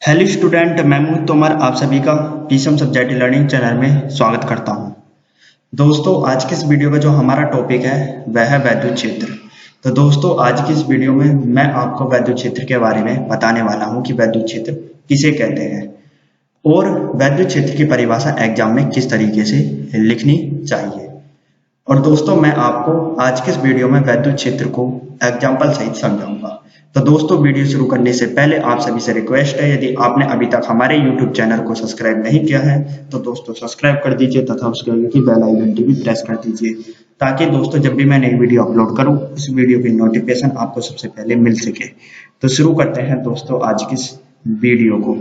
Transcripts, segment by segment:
Hello student, मैं मोहित तोमर आप सभी का पीएसएम सब्जेक्ट लर्निंग चैनल में स्वागत करता हूं। दोस्तों, आज की इस वीडियो का जो हमारा टॉपिक है वह है वैद्युत क्षेत्र। तो दोस्तों, आज की इस वीडियो में मैं आपको वैद्युत क्षेत्र के बारे में बताने वाला हूं कि वैद्युत क्षेत्र किसे कहते हैं और वैद्युत क्षेत्र की परिभाषा एग्जाम में किस तरीके से लिखनी चाहिए। और दोस्तों, मैं आपको आज के इस वीडियो में वैद्युत क्षेत्र को एग्जाम्पल सहित समझाऊंगा। तो दोस्तों, वीडियो शुरू करने से पहले आप सभी से रिक्वेस्ट है, यदि आपने अभी तक हमारे YouTube चैनल को सब्सक्राइब नहीं किया है तो दोस्तों सब्सक्राइब कर दीजिए तथा उसके आगे की बेल आइकन भी प्रेस कर दीजिए, ताकि दोस्तों जब भी मैं नई वीडियो अपलोड करूं इस वीडियो की नोटिफिकेशन आपको सबसे पहले मिल सके। तो शुरू करते हैं दोस्तों आज की इस वीडियो को।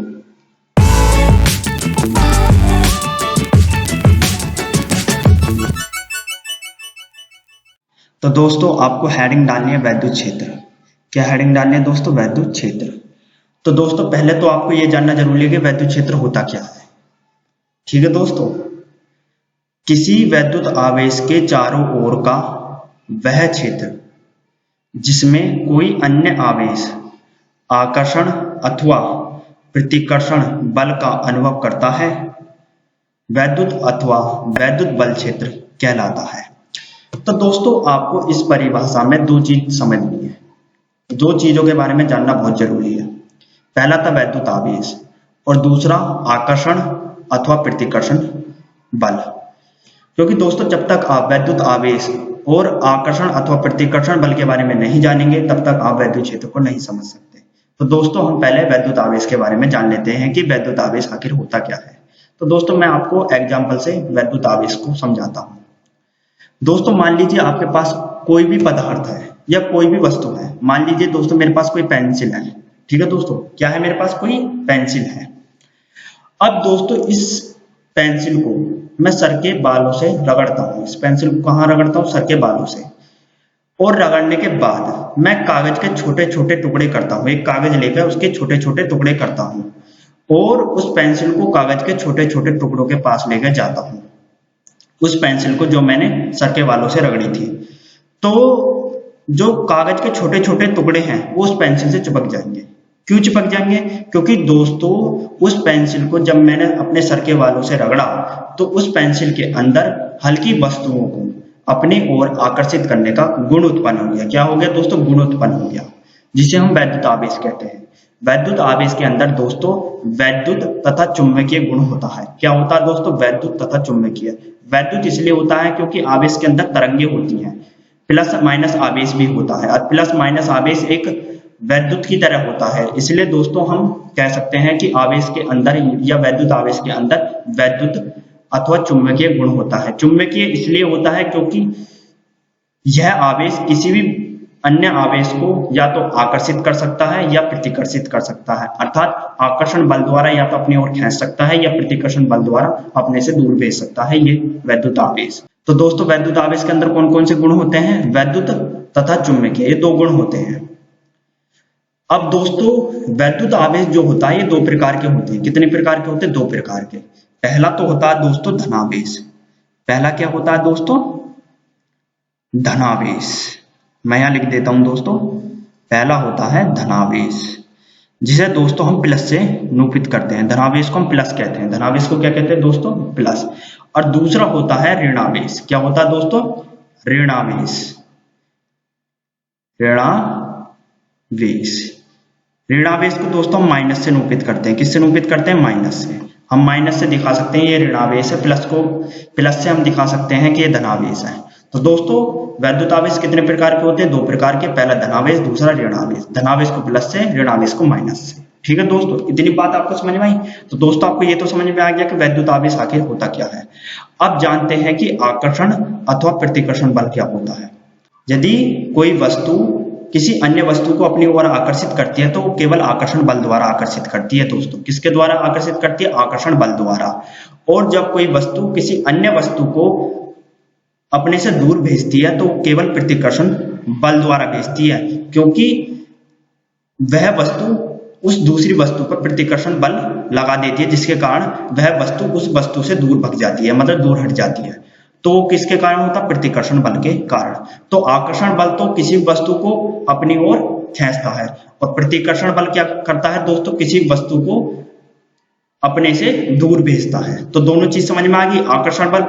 तो दोस्तों, आपको हेडिंग डालनी है वैद्युत क्षेत्र। क्या हेडिंग डालनी है दोस्तों? वैद्युत क्षेत्र। तो दोस्तों, पहले तो आपको यह जानना जरूरी है कि वैद्युत क्षेत्र होता क्या है। ठीक है दोस्तों, किसी वैद्युत आवेश के चारों ओर का वह क्षेत्र जिसमें कोई अन्य आवेश आकर्षण अथवा प्रतिकर्षण बल का अनुभव करता है, वैद्युत अथवा वैद्युत बल क्षेत्र कहलाता है। तो दोस्तों, आपको इस परिभाषा में दो चीज समझनी है, दो चीजों के बारे में जानना बहुत जरूरी है। पहला था वैद्युत आवेश और दूसरा आकर्षण अथवा प्रतिकर्षण बल। क्योंकि दोस्तों, जब तक आप वैद्युत आवेश और आकर्षण अथवा प्रतिकर्षण बल के बारे में नहीं जानेंगे तब तक आप वैद्युत क्षेत्र को नहीं समझ सकते। तो दोस्तों, हम पहले वैद्युत आवेश के बारे में जान लेते हैं कि वैद्युत आवेश आखिर होता क्या है। तो दोस्तों, मैं आपको एग्जाम्पल से वैद्युत आवेश को समझाता हूं। दोस्तों, मान लीजिए आपके पास कोई भी पदार्थ है या कोई भी वस्तु है। मान लीजिए दोस्तों मेरे पास कोई पेंसिल है। ठीक है दोस्तों, क्या है? मेरे पास कोई पेंसिल है। अब दोस्तों, इस पेंसिल को मैं सर के बालों से रगड़ता हूं। इस पेंसिल को कहां रगड़ता हूं? सर के बालों से। और रगड़ने के बाद मैं कागज के छोटे छोटे टुकड़े करता हूं। एक कागज लेकर उसके छोटे छोटे टुकड़े करता हूं और उस पेंसिल को कागज के छोटे छोटे टुकड़ों के पास लेकर जाता हूं, उस पेंसिल को जो मैंने सर के बालों से रगड़ी थी। तो जो कागज के छोटे छोटे टुकड़े हैं वो उस पेंसिल से चिपक जाएंगे। क्यों चिपक जाएंगे? क्योंकि दोस्तों, उस पेंसिल को जब मैंने अपने सर के बालों से रगड़ा तो उस पेंसिल के अंदर हल्की वस्तुओं को अपनी ओर आकर्षित करने का गुण उत्पन्न हो गया। क्या हो गया दोस्तों? गुण उत्पन्न हो गया, जिसे हम वैद्युत आवेश कहते हैं। वैद्युत आवेश के अंदर दोस्तों वैद्युत तथा चुंबकीय गुण होता है। क्या होता है दोस्तों? वैद्युत तथा चुंबकीय। वैद्युत इसलिए होता है क्योंकि आवेश के अंदर तरंगें होती हैं, प्लस माइनस आवेश भी होता है और प्लस माइनस आवेश एक वैद्युत की तरह होता है। इसलिए दोस्तों हम कह सकते हैं कि आवेश के अंदर या वैद्युत आवेश के अंदर वैद्युत अथवा चुंबकीय गुण होता है। चुंबकीय इसलिए होता है क्योंकि यह आवेश किसी भी अन्य आवेश को या तो आकर्षित कर सकता है या प्रतिकर्षित कर सकता है। अर्थात आकर्षण बल द्वारा या तो अपनी ओर खींच सकता है या प्रतिकर्षण बल द्वारा अपने से दूर भेज सकता है। ये वैद्युत आवेश। तो दोस्तों, वैद्युत आवेश के अंदर कौन कौन से गुण होते हैं? वैद्युत तथा चुंबकीय, ये दो गुण होते हैं। अब दोस्तों, वैद्युत आवेश जो होता है ये दो प्रकार के होते हैं। कितने प्रकार के होते हैं? दो प्रकार के। पहला तो होता है दोस्तों धनावेश। पहला क्या होता है दोस्तों? धनावेश। मैं यहां लिख देता हूं दोस्तों, पहला होता है धनावेश, जिसे दोस्तों हम प्लस से निरूपित करते हैं। धनावेश को हम प्लस कहते हैं। धनावेश को क्या कहते हैं दोस्तों? प्लस। और दूसरा होता है ऋणावेश। क्या होता है दोस्तों? ऋणावेश। ऋणावेश। ऋणावेश को दोस्तों हम माइनस से निरूपित करते हैं। किससे निरूपित करते हैं? माइनस से। हम माइनस से दिखा सकते हैं ये ऋणावेश है, प्लस को प्लस से हम दिखा सकते हैं कि ये धनावेश है। तो दोस्तों, वैद्युत आवेश कितने प्रकार के होते हैं? दो प्रकार के। पहला धनावेश, दूसरा ऋणावेश। धनावेश को प्लस से, ऋणावेश को माइनस से। ठीक है दोस्तों, इतनी बात आपको समझ में आई? तो दोस्तों, आपको ये तो समझ में आ गया कि वैद्युत आवेश आखिर होता क्या है। अब जानते हैं कि आकर्षण अथवा प्रतिकर्षण बल क्या होता है। यदि कोई वस्तु किसी अन्य वस्तु को अपनी ओर आकर्षित करती है तो वो केवल आकर्षण बल द्वारा आकर्षित करती है। दोस्तों, किसके द्वारा आकर्षित करती है? आकर्षण बल द्वारा। और जब कोई वस्तु किसी अन्य वस्तु को अपने से दूर भेजती है तो केवल प्रतिकर्षण बल द्वारा भेजती है, क्योंकि वह वस्तु उस दूसरी वस्तु पर प्रतिकर्षण बल लगा देती है, जिसके कारण वह वस्तु उस वस्तु से दूर भग जाती है, मतलब दूर हट जाती है। तो किसके कारण होता? प्रतिकर्षण बल के कारण। तो आकर्षण बल तो किसी वस्तु को अपनी ओर खींचता है, और प्रतिकर्षण बल क्या करता है दोस्तों, किसी वस्तु को अपने से दूर भेजता है। तो दोनों चीज समझ में आ गई, आकर्षण बल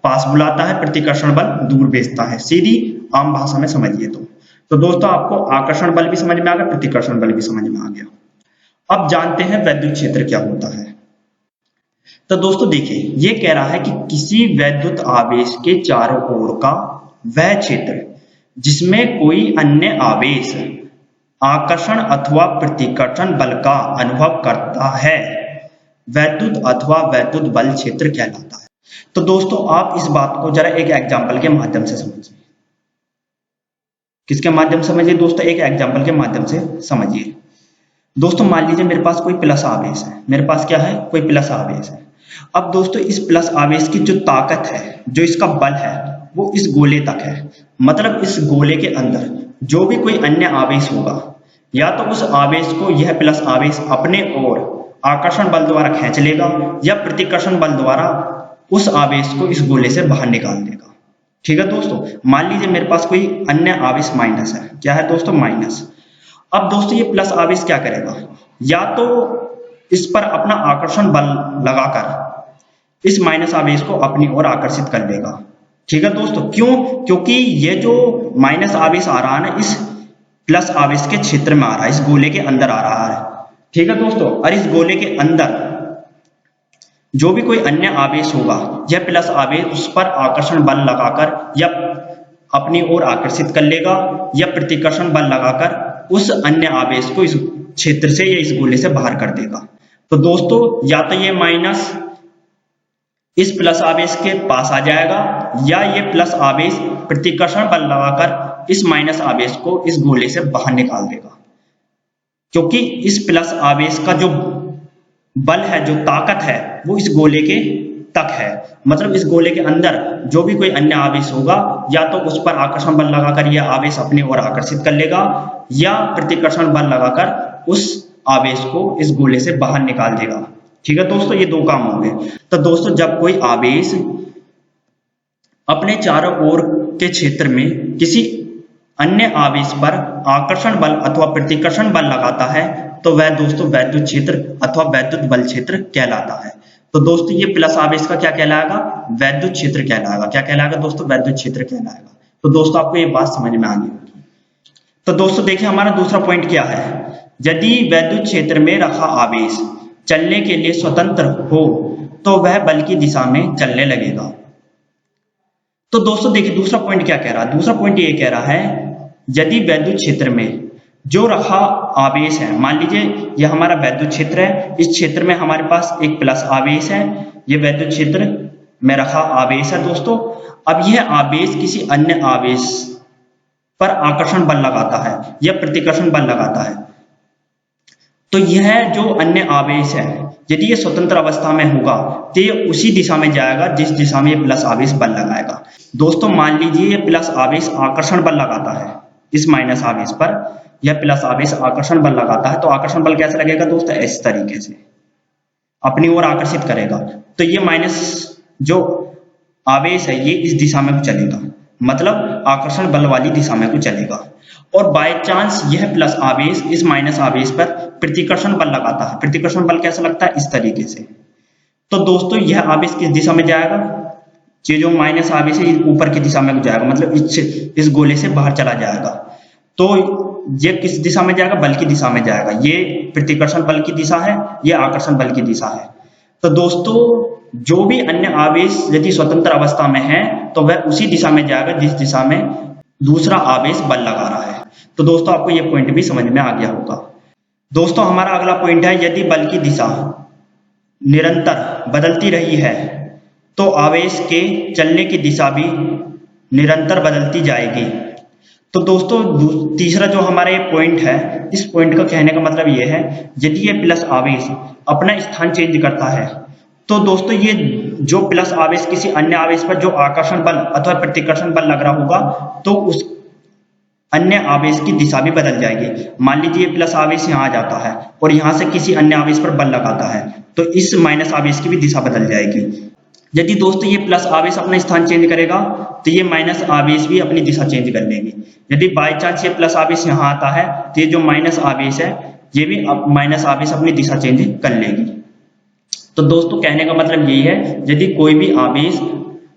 पास बुलाता है, प्रतिकर्षण बल दूर भेजता है, सीधी आम भाषा में समझिए। तो दोस्तों आपको आकर्षण बल भी समझ में आ गया, प्रतिकर्षण बल भी समझ में आ गया। अब जानते हैं वैद्युत क्षेत्र क्या होता है। तो दोस्तों देखिए, ये कह रहा है कि किसी वैद्युत आवेश के चारों ओर का वह क्षेत्र जिसमें कोई अन्य आवेश आकर्षण अथवा प्रतिकर्षण बल का अनुभव करता है, वैद्युत अथवा वैद्युत बल क्षेत्र कहलाता है। तो दोस्तों आप इस बात को जरा एक एग्जाम्पल के माध्यम से समझिए। किसके माध्यम से समझिए दोस्तों, एक एग्जाम्पल के माध्यम से समझिए। दोस्तों मान लीजिए मेरे पास कोई प्लस आवेश है, मेरे पास क्या है, कोई प्लस आवेश है। अब दोस्तों इस प्लस आवेश की जो ताकत है, जो इसका बल है, वो इस गोले तक है। मतलब इस गोले के अंदर जो भी कोई अन्य आवेश होगा, या तो उस आवेश को यह प्लस आवेश अपने ओर आकर्षण बल द्वारा खींच लेगा, या प्रतिकर्षण बल द्वारा उस आवेश को इस गोले से बाहर निकाल देगा। ठीक है दोस्तों, मान लीजिए मेरे पास कोई अन्य आवेश माइनस है। क्या है दोस्तों, माइनस। अब दोस्तों ये प्लस आवेश क्या करेगा, या तो इस पर अपना आकर्षण बल लगाकर इस माइनस आवेश को अपनी ओर आकर्षित कर लेगा। ठीक है दोस्तों, क्यों, क्योंकि ये जो माइनस आवेश आ रहा है ना, इस प्लस आवेश के क्षेत्र में आ रहा है, इस गोले के अंदर आ रहा है। ठीक है दोस्तों, और इस गोले के अंदर जो भी कोई अन्य आवेश होगा, यह प्लस आवेश उस पर आकर्षण बल लगाकर या अपनी ओर आकर्षित कर लेगा, या प्रतिकर्षण बल लगाकर उस अन्य आवेश को इस क्षेत्र से या इस गोले से बाहर कर देगा। तो दोस्तों या तो ये माइनस इस प्लस आवेश के पास आ जाएगा, या ये प्लस आवेश प्रतिकर्षण बल लगाकर इस माइनस आवेश को इस गोले से बाहर निकाल देगा। क्योंकि इस प्लस आवेश का जो बल है, जो ताकत है, वो इस गोले के तक है। मतलब इस गोले के अंदर जो भी कोई अन्य आवेश होगा, या तो उस पर आकर्षण बल लगाकर यह आवेश अपनी ओर आकर्षित कर लेगा, या प्रतिकर्षण बल लगाकर उस आवेश को इस गोले से बाहर निकाल देगा। ठीक है दोस्तों, ये दो काम होंगे। तो दोस्तों जब कोई आवेश अपने चारों ओर के क्षेत्र में किसी अन्य आवेश पर आकर्षण बल अथवा प्रतिकर्षण बल लगाता है, तो वह दोस्तों वैद्युत क्षेत्र अथवा वैद्युत बल क्षेत्र कहलाता है। तो दोस्तों ये प्लस आवेश का क्या कहलाएगा, वैद्युत क्षेत्र कहलाएगा। क्या कहलाएगा दोस्तों, वैद्युत क्षेत्र कहलाएगा। तो दोस्तों आपको ये बात समझ में आ गई होगी। तो दोस्तों देखिए हमारा दूसरा पॉइंट क्या है, यदि वैद्युत क्षेत्र में रखा आवेश चलने के लिए स्वतंत्र हो तो वह बल की दिशा में चलने लगेगा। तो दोस्तों देखिए दूसरा पॉइंट क्या कह रहा है, दूसरा पॉइंट ये कह रहा है यदि वैद्युत क्षेत्र में जो रखा आवेश है, मान लीजिए यह हमारा वैद्युत क्षेत्र है, इस क्षेत्र में हमारे पास एक प्लस आवेश है, ये वैद्युत क्षेत्र में रखा आवेश है दोस्तों। अब यह आवेश किसी अन्य आवेश पर आकर्षण बल लगाता है या प्रतिकर्षण बल लगाता है, तो यह जो अन्य आवेश है यदि ये स्वतंत्र अवस्था में होगा तो ये उसी दिशा में जाएगा जिस दिशा में ये प्लस आवेश बल लगाएगा। दोस्तों मान लीजिए ये प्लस आवेश आकर्षण बल लगाता है इस माइनस आवेश पर, यह प्लस आवेश आकर्षण बल लगाता है, तो आकर्षण बल कैसे लगेगा दोस्तों, इस तरीके से अपनी ओर आकर्षित करेगा। तो ये माइनस जो आवेश है ये इस दिशा में चलेगा, मतलब आकर्षण बल वाली दिशा में को चलेगा। और बाय चांस यह प्लस आवेश इस माइनस आवेश पर प्रतिकर्षण बल लगाता है, प्रतिकर्षण बल कैसा लगता है, इस तरीके से। तो दोस्तों यह आवेश किस दिशा में जाएगा, ये जो माइनस आवेश है ऊपर की दिशा में जाएगा, मतलब इस गोले से बाहर चला जाएगा। तो ये किस दिशा में जाएगा, बल की दिशा में जाएगा। ये प्रतिकर्षण बल की दिशा है, ये आकर्षण बल की दिशा है। तो दोस्तों जो भी अन्य आवेश यदि स्वतंत्र अवस्था में है तो वह उसी दिशा में जाएगा जिस दिशा में दूसरा आवेश बल लगा रहा है। तो दोस्तों आपको ये पॉइंट भी समझ में आ गया होगा। दोस्तों हमारा अगला पॉइंट है, यदि बल की दिशा निरंतर बदलती रही है तो आवेश के चलने की दिशा भी निरंतर बदलती जाएगी। तो दोस्तों तीसरा जो हमारा ये पॉइंट है, इस पॉइंट का कहने का मतलब ये है यदि ये प्लस आवेश अपना स्थान चेंज करता है तो दोस्तों ये जो प्लस आवेश किसी अन्य आवेश पर जो आकर्षण बल अथवा प्रतिकर्षण बल लग रहा होगा तो उस अन्य आवेश की दिशा भी बदल जाएगी। मान लीजिए प्लस आवेश यहाँ आ जाता है और यहाँ से किसी अन्य आवेश पर बल लगाता है तो इस माइनस आवेश की भी दिशा बदल जाएगी। यदि दोस्तों ये प्लस आवेश अपना स्थान चेंज करेगा तो ये माइनस आवेश भी अपनी दिशा चेंज कर लेंगे। यदि बाई चांस ये प्लस आवेश यहाँ आता है तो ये जो माइनस आवेश है ये भी माइनस आवेश अपनी दिशा चेंज कर लेगी। तो दोस्तों कहने का मतलब यही है, यदि कोई भी आवेश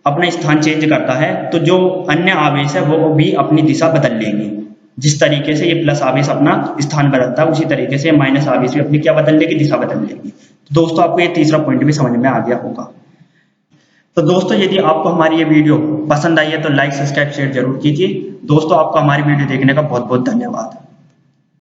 अपना स्थान चेंज करता है तो जो अन्य आवेश है वो भी अपनी दिशा बदल लेंगे। जिस तरीके से ये प्लस आवेश अपना स्थान बदलता है उसी तरीके से माइनस आवेश भी अपनी क्या बदल लेगी, दिशा बदल लेगी। तो दोस्तों आपको ये तीसरा पॉइंट भी समझ में आ गया होगा। तो दोस्तों यदि आपको हमारी ये वीडियो पसंद आई है तो लाइक सब्सक्राइब शेयर जरूर कीजिए। दोस्तों आपको हमारी वीडियो देखने का बहुत बहुत धन्यवाद।